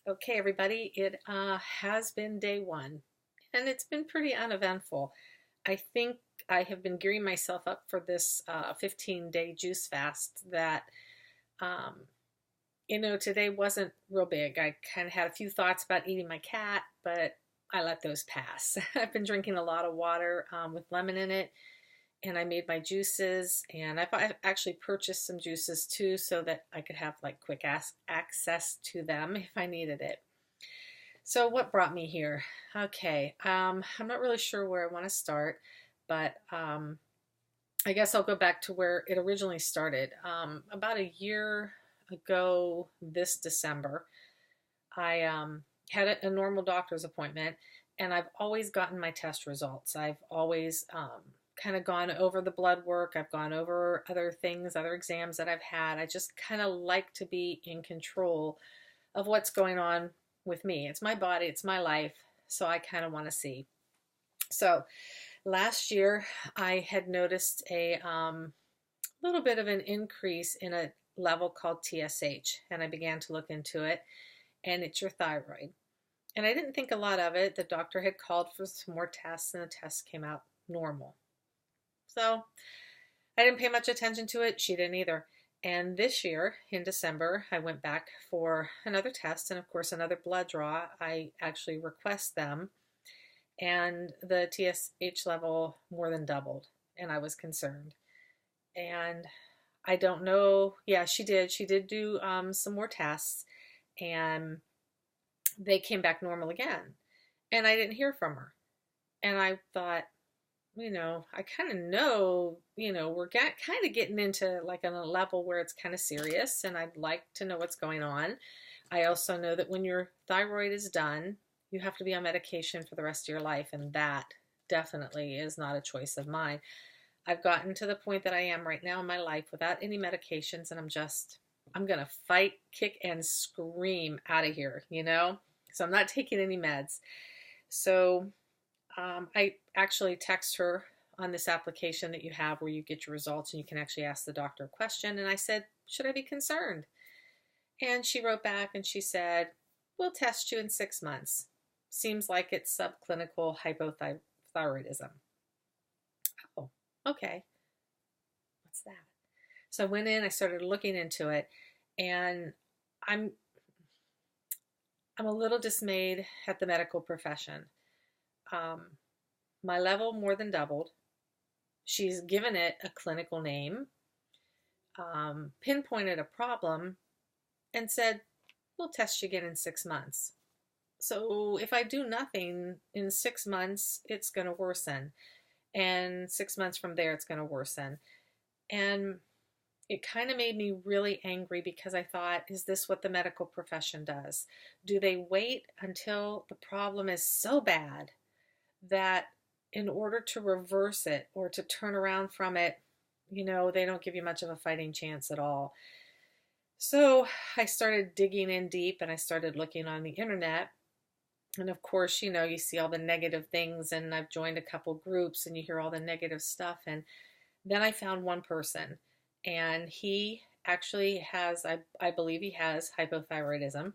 Okay, everybody, it has been day one, and it's been pretty uneventful. I think I have been gearing myself up for this 15-day juice fast that, um, today wasn't real big. I kind of had a few thoughts about eating my cat, but I let those pass. I've been drinking a lot of water with lemon in it, and I made my juices, and I've actually purchased some juices too so that I could have like quick access to them if I needed it. So what brought me here? Okay, I'm not really sure where I want to start, but I guess I'll go back to where it originally started. About a year ago this December, I had a normal doctor's appointment, and I've always gotten my test results. I've always kind of gone over the blood work. I've gone over other things, other exams that I've had. I just kind of like to be in control of what's going on with me. It's my body, it's my life, so I kind of want to see. So last year I had noticed a little bit of an increase in a level called TSH, and I began to look into it, and it's your thyroid. And I didn't think a lot of it. The doctor had called for some more tests, and the tests came out normal. So I didn't pay much attention to it. She didn't either. And this year, in December, I went back for another test and, of course, another blood draw. I actually request them, and the TSH level more than doubled, and I was concerned. And I don't know. Yeah, she did. She did do some more tests, and they came back normal again. And I didn't hear from her. And I thought, I kind of know, we're kind of getting into like on a level where it's kind of serious, and I'd like to know what's going on. I also know that when your thyroid is done, you have to be on medication for the rest of your life, and that definitely is not a choice of mine. I've gotten to the point that I am right now in my life without any medications, and I'm going to fight, kick, and scream out of here, So I'm not taking any meds. So I actually text her on this application that you have where you get your results and you can actually ask the doctor a question. And I said, should I be concerned? And she wrote back and she said, we'll test you in 6 months. Seems like it's subclinical hypothyroidism. Oh, okay. What's that? So I went in, I started looking into it, and I'm a little dismayed at the medical profession. My level more than doubled. She's given it a clinical name, pinpointed a problem, and said, we'll test you again in 6 months. So if I do nothing, in 6 months, it's going to worsen. And 6 months from there, it's going to worsen. And it kind of made me really angry because I thought, is this what the medical profession does? Do they wait until the problem is so bad that in order to reverse it or to turn around from it, they don't give you much of a fighting chance at all? So I started digging in deep, and I started looking on the internet. And of course, you see all the negative things, and I've joined a couple groups and you hear all the negative stuff. And then I found one person, and he actually has, I believe he has hypothyroidism,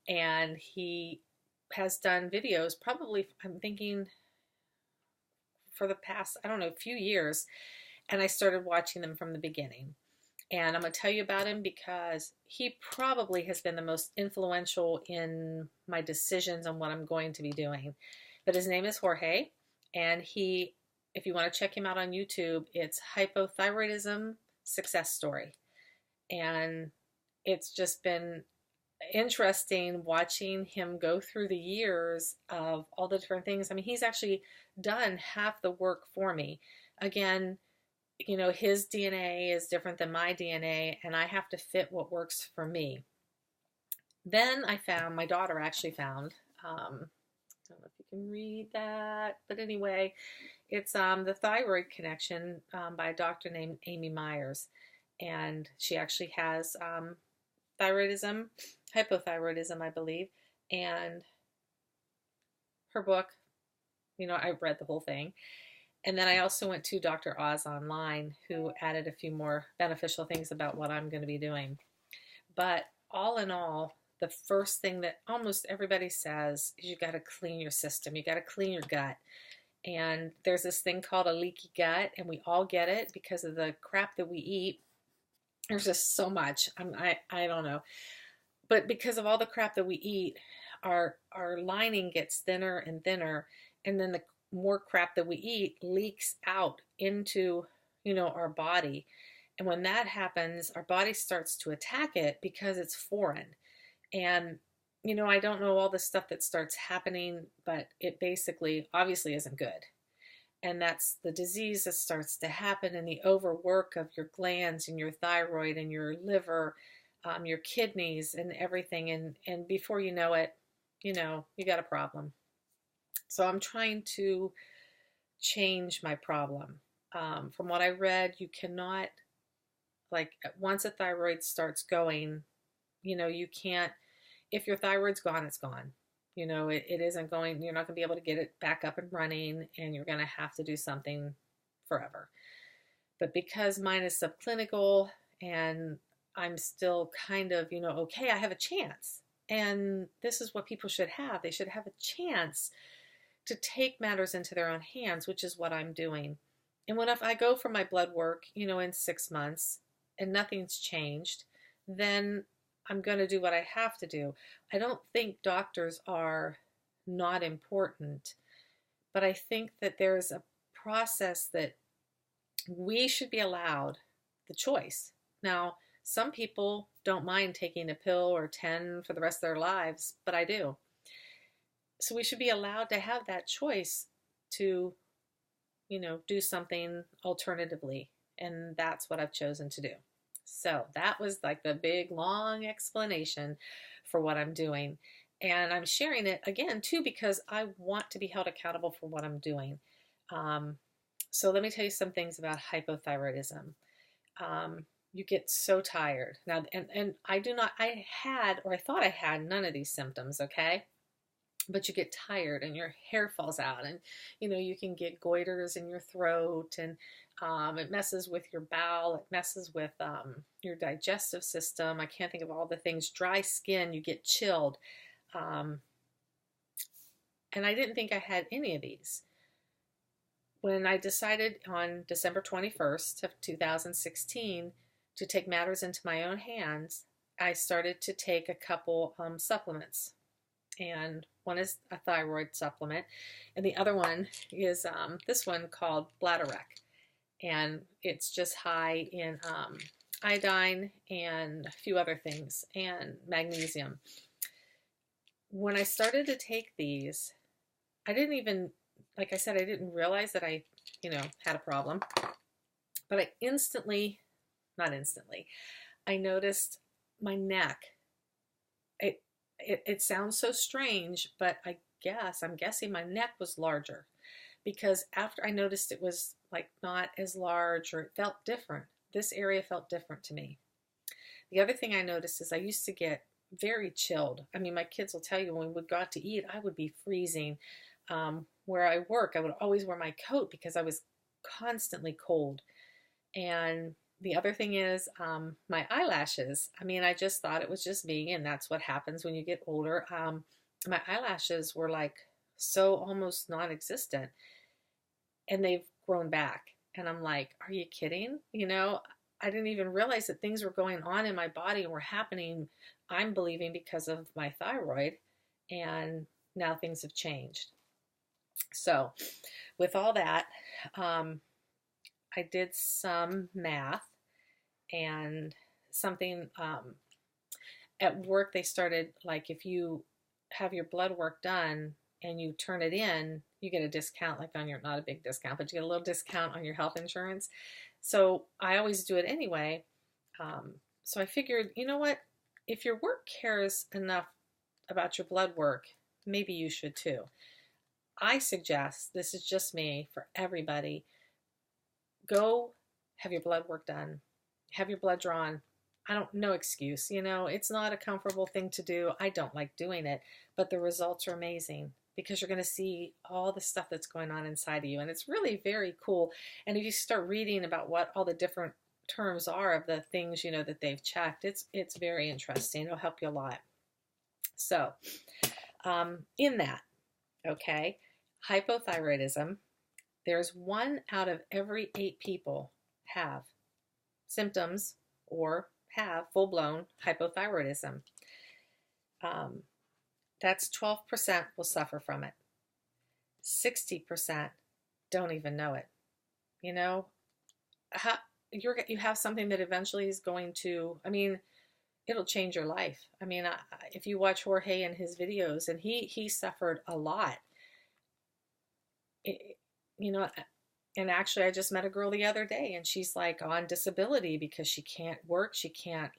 and he has done videos, probably, I'm thinking, for the past, I don't know, few years, and I started watching them from the beginning. And I'm going to tell you about him because he probably has been the most influential in my decisions on what I'm going to be doing. But his name is Jorge, and if you want to check him out on YouTube, it's Hypothyroidism Success Story. And it's just been interesting watching him go through the years of all the different things. I mean, he's actually done half the work for me. Again, his DNA is different than my DNA, and I have to fit what works for me. Then my daughter actually found, I don't know if you can read that, but anyway, it's The Thyroid Connection by a doctor named Amy Myers. And she actually has thyroidism, hypothyroidism, I believe. And her book, I read the whole thing. And then I also went to Dr. Oz online, who added a few more beneficial things about what I'm going to be doing. But all in all, the first thing that almost everybody says is you got to clean your system. You got to clean your gut. And there's this thing called a leaky gut, and we all get it because of the crap that we eat. There's just so much. I don't know. But because of all the crap that we eat, our lining gets thinner and thinner, and then the more crap that we eat leaks out into, our body. And when that happens, our body starts to attack it because it's foreign. And, I don't know all the stuff that starts happening, but it basically obviously isn't good. And that's the disease that starts to happen, and the overwork of your glands and your thyroid and your liver, your kidneys and everything. And before you know it, you got a problem. So I'm trying to change my problem. From what I read, you cannot, like, once a thyroid starts going, you can't, if your thyroid's gone, it's gone. It isn't going, you're not going to be able to get it back up and running, and you're going to have to do something forever. But because mine is subclinical and I'm still kind of, okay, I have a chance. And this is what people should have. They should have a chance to take matters into their own hands, which is what I'm doing. And if I go for my blood work, in 6 months and nothing's changed, then I'm going to do what I have to do. I don't think doctors are not important, but I think that there's a process that we should be allowed the choice. Now, some people don't mind taking a pill or 10 for the rest of their lives, but I do. So we should be allowed to have that choice to, do something alternatively. And that's what I've chosen to do. So that was like the big, long explanation for what I'm doing. And I'm sharing it again, too, because I want to be held accountable for what I'm doing. So let me tell you some things about hypothyroidism. You get so tired. Now, and I thought I had none of these symptoms, okay? But you get tired and your hair falls out, and, you can get goiters in your throat, and it messes with your bowel. It messes with your digestive system. I can't think of all the things. Dry skin, you get chilled. And I didn't think I had any of these. When I decided on December 21st of 2016 to take matters into my own hands, I started to take a couple supplements. And one is a thyroid supplement, and the other one is this one called Bladderwreck. And it's just high in iodine and a few other things, and magnesium. When I started to take these, I didn't even, like I said, I didn't realize that I, had a problem. But I noticed my neck. It sounds so strange, but I'm guessing my neck was larger, because after I noticed it was like not as large, or it felt different. This area felt different to me. The other thing I noticed is I used to get very chilled. I mean, my kids will tell you, when we would go out to eat, I would be freezing. Where I work, I would always wear my coat because I was constantly cold. And the other thing is my eyelashes. I mean, I just thought it was just me, and that's what happens when you get older. My eyelashes were like so almost non-existent, and they've grown back. And I'm like, are you kidding? I didn't even realize that things were going on in my body and were happening, I'm believing, because of my thyroid. And now things have changed. So with all that, I did some math, and something at work, they started, like, if you have your blood work done and you turn it in, you get a discount, like on your, not a big discount, but you get a little discount on your health insurance. So I always do it anyway. So I figured, you know what, if your work cares enough about your blood work, maybe you should too. I suggest, this is just me, for everybody, go have your blood work done, have your blood drawn. No excuse, it's not a comfortable thing to do. I don't like doing it, but the results are amazing, because you're going to see all the stuff that's going on inside of you. And it's really very cool. And if you start reading about what all the different terms are of the things, that they've checked, it's very interesting. It'll help you a lot. So in that, okay, hypothyroidism, there's 1 out of every 8 people have symptoms or have full-blown hypothyroidism. That's 12% will suffer from it. 60% don't even know it. You know, you have something that eventually is going to, I mean, it'll change your life. I mean, if you watch Jorge and his videos, and he suffered a lot. You know, and actually I just met a girl the other day, and she's like on disability because she can't work, she can't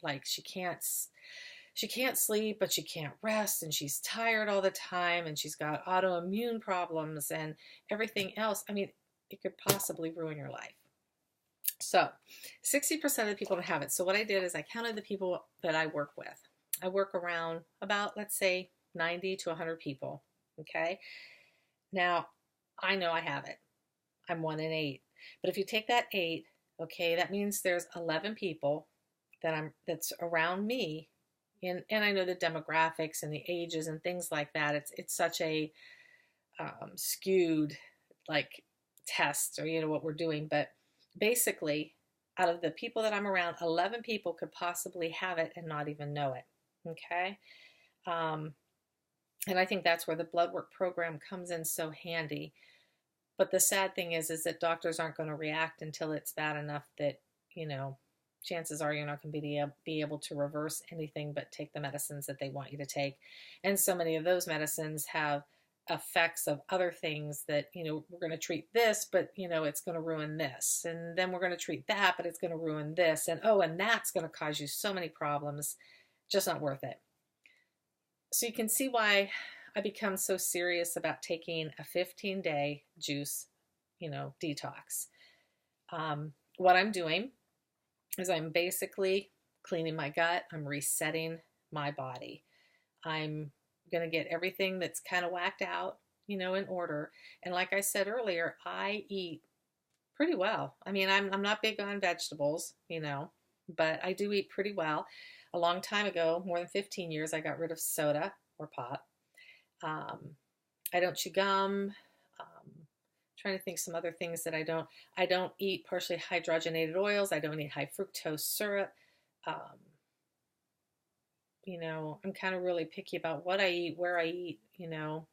sleep, but she can't rest, and she's tired all the time, and she's got autoimmune problems and everything else. I mean, it could possibly ruin your life. So 60% of the people don't have it. So what I did is I counted the people that I work with. I work around about, let's say, 90 to 100 people. Okay. Now, I know I have it. I'm 1 in 8. But if you take that 8, okay, that means there's 11 people that's around me. And I know the demographics and the ages and things like that. It's such a skewed like test, or, you know, what we're doing. But basically, out of the people that I'm around, 11 people could possibly have it and not even know it. Okay. And I think that's where the blood work program comes in so handy. But the sad thing is that doctors aren't going to react until it's bad enough that, you know, chances are you're not going to be able to reverse anything but take the medicines that they want you to take. And so many of those medicines have effects of other things that, you know, we're going to treat this, but, you know, it's going to ruin this. And then we're going to treat that, but it's going to ruin this. And, oh, and that's going to cause you so many problems. Just not worth it. So you can see why I become so serious about taking a 15-day juice, you know, detox. What I'm doing is I'm basically cleaning my gut. I'm resetting my body. I'm going to get everything that's kind of whacked out, you know, in order. And like I said earlier, I eat pretty well. I mean, I'm not big on vegetables, you know, but I do eat pretty well. A long time ago, more than 15 years, I got rid of soda or pop. I don't chew gum. Trying to think some other things that I don't eat partially hydrogenated oils. I don't eat high fructose syrup. You know, I'm kind of really picky about what I eat, where I eat, you know.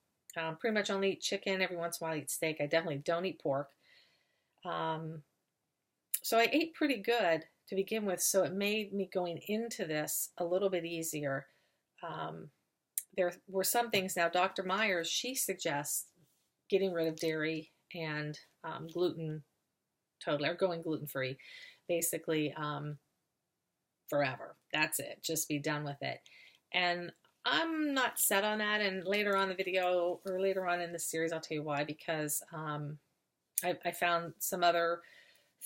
Pretty much only eat chicken. Every once in a while I eat steak. I definitely don't eat pork. So I ate pretty good to begin with, so it made me going into this a little bit easier. There were some things. Now, Dr. Myers, she suggests getting rid of dairy and gluten totally, or going gluten-free, basically forever. That's it. Just be done with it. And I'm not set on that. And later on in the video, or later on in the series, I'll tell you why, because I found some other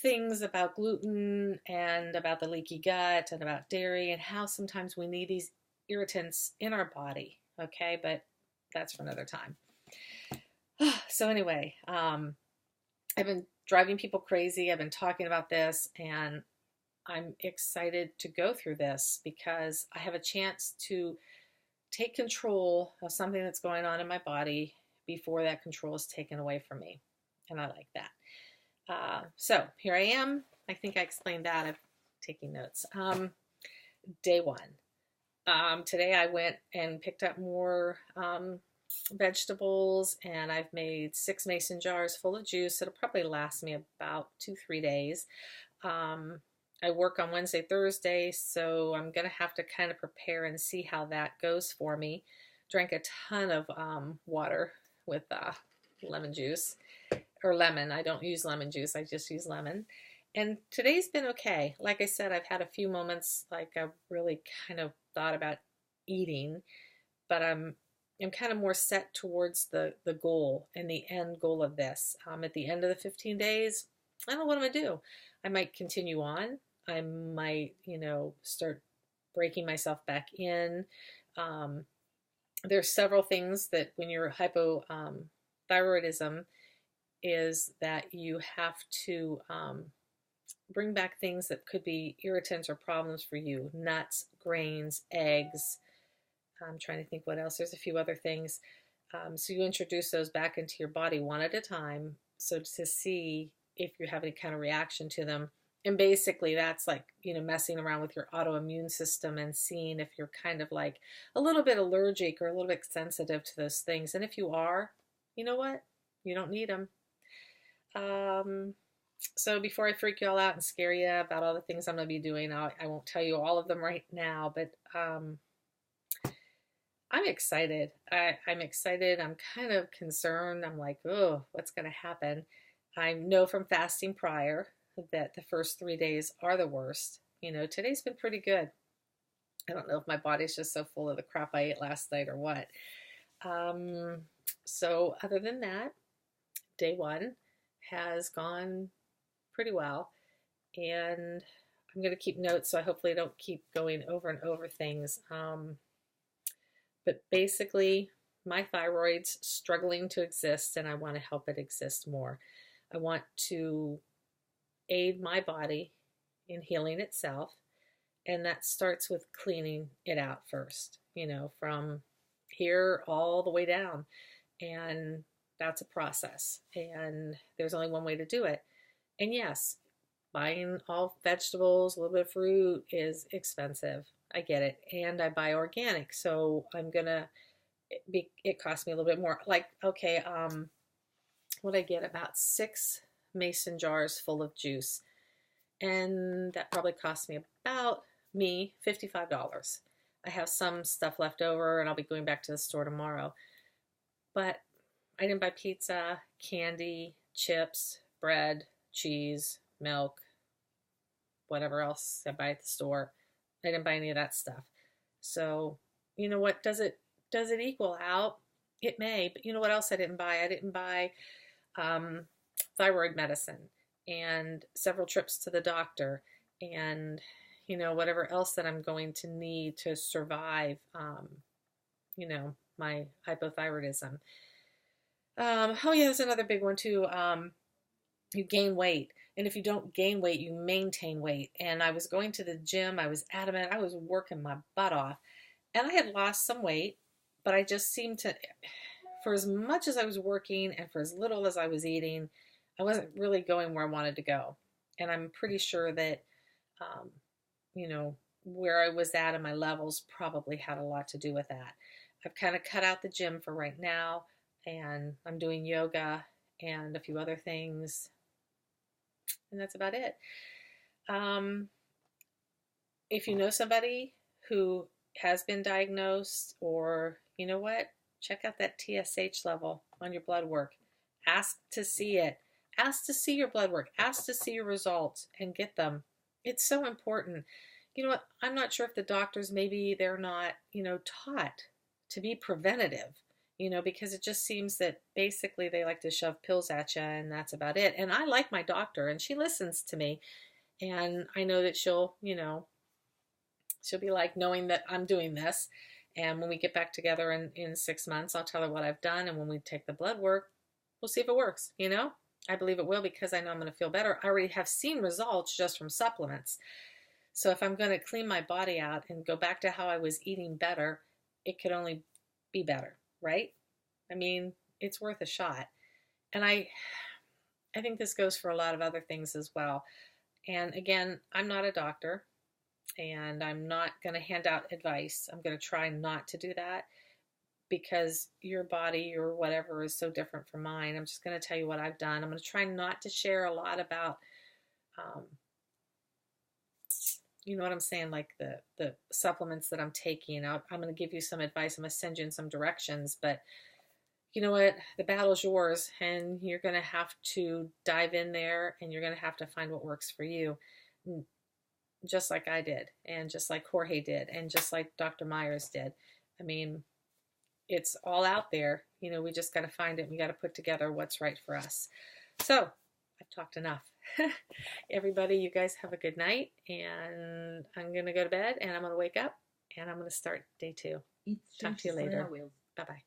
things about gluten and about the leaky gut and about dairy and how sometimes we need these irritants in our body. Okay, but that's for another time. So anyway, I've been driving people crazy. I've been talking about this, and I'm excited to go through this because I have a chance to take control of something that's going on in my body before that control is taken away from me. And I like that. So here I am. I think I explained that. I'm taking notes. Day 1. Today I went and picked up more vegetables, and I've made 6 mason jars full of juice. It'll probably last me about 2-3 days. I work on Wednesday, Thursday, so I'm going to have to kind of prepare and see how that goes for me. Drank a ton of water with lemon juice, or lemon. I don't use lemon juice, I just use lemon. And today's been okay. Like I said, I've had a few moments like I've really kind of thought about eating, but I'm kind of more set towards the goal and the end goal of this. At the end of the 15 days, I don't know what I'm going to do. I might continue on. I might, you know, start breaking myself back in. There's several things that when you're hypothyroidism is that you have to bring back things that could be irritants or problems for you. Nuts, grains, eggs, I'm trying to think what else. There's a few other things. So you introduce those back into your body one at a time. So to see if you have any kind of reaction to them. And basically that's like, messing around with your autoimmune system and seeing if you're kind of like a little bit allergic or a little bit sensitive to those things. And if you are, you know what? You don't need them. So before I freak you all out and scare you about all the things I'm going to be doing, I won't tell you all of them right now, but I'm excited. I'm excited. I'm kind of concerned. I'm like, oh, what's going to happen? I know from fasting prior that the first 3 days are the worst. Today's been pretty good. I don't know if my body's just so full of the crap I ate last night or what. So other than that, day 1 has gone pretty well. And I'm going to keep notes, so I hopefully don't keep going over and over things. But basically, my thyroid's struggling to exist, and I want to help it exist more. I want to aid my body in healing itself, and that starts with cleaning it out first, from here all the way down. And that's a process, and there's only one way to do it. And yes, buying all vegetables, a little bit of fruit is expensive. I get it. And I buy organic, so it costs me a little bit more. Like, okay, what I get, about 6 mason jars full of juice. And that probably cost me about $55. I have some stuff left over, and I'll be going back to the store tomorrow. But I didn't buy pizza, candy, chips, bread, cheese, milk, whatever else I buy at the store. I didn't buy any of that stuff. So, you know what? Does it equal out? It may, but you know what else I didn't buy? I didn't buy thyroid medicine and several trips to the doctor and, whatever else that I'm going to need to survive, my hypothyroidism. Oh yeah, there's another big one too. You gain weight. And if you don't gain weight, you maintain weight. And I was going to the gym. I was adamant. I was working my butt off. And I had lost some weight, but I just seemed to, for as much as I was working and for as little as I was eating, I wasn't really going where I wanted to go. And I'm pretty sure that, where I was at and my levels probably had a lot to do with that. I've kind of cut out the gym for right now, and I'm doing yoga and a few other things. And that's about it. If you know somebody who has been diagnosed, or you know what, check out that TSH level on your blood work. Ask to see it. Ask to see your blood work. Ask to see your results and get them. It's so important. You know what, I'm not sure if the doctors, maybe they're not, taught to be preventative. Because it just seems that basically they like to shove pills at you and that's about it. And I like my doctor, and she listens to me, and I know that she'll be like, knowing that I'm doing this. And when we get back together in 6 months, I'll tell her what I've done. And when we take the blood work, we'll see if it works. I believe it will, because I know I'm going to feel better. I already have seen results just from supplements. So if I'm going to clean my body out and go back to how I was eating better, it could only be better. Right? I mean, it's worth a shot. And I think this goes for a lot of other things as well. And again, I'm not a doctor, and I'm not going to hand out advice. I'm going to try not to do that, because your body or whatever is so different from mine. I'm just going to tell you what I've done. I'm going to try not to share a lot about, you know what I'm saying, like the supplements that I'm taking. I'm going to give you some advice. I'm going to send you in some directions, but you know what? The battle's yours, and you're going to have to dive in there, and you're going to have to find what works for you, just like I did, and just like Jorge did, and just like Dr. Myers did. I mean, it's all out there. We just got to find it. We got to put together what's right for us. So I've talked enough. Everybody, you guys have a good night, and I'm going to go to bed, and I'm going to wake up, and I'm going to start day 2. Talk to you later. Bye-bye.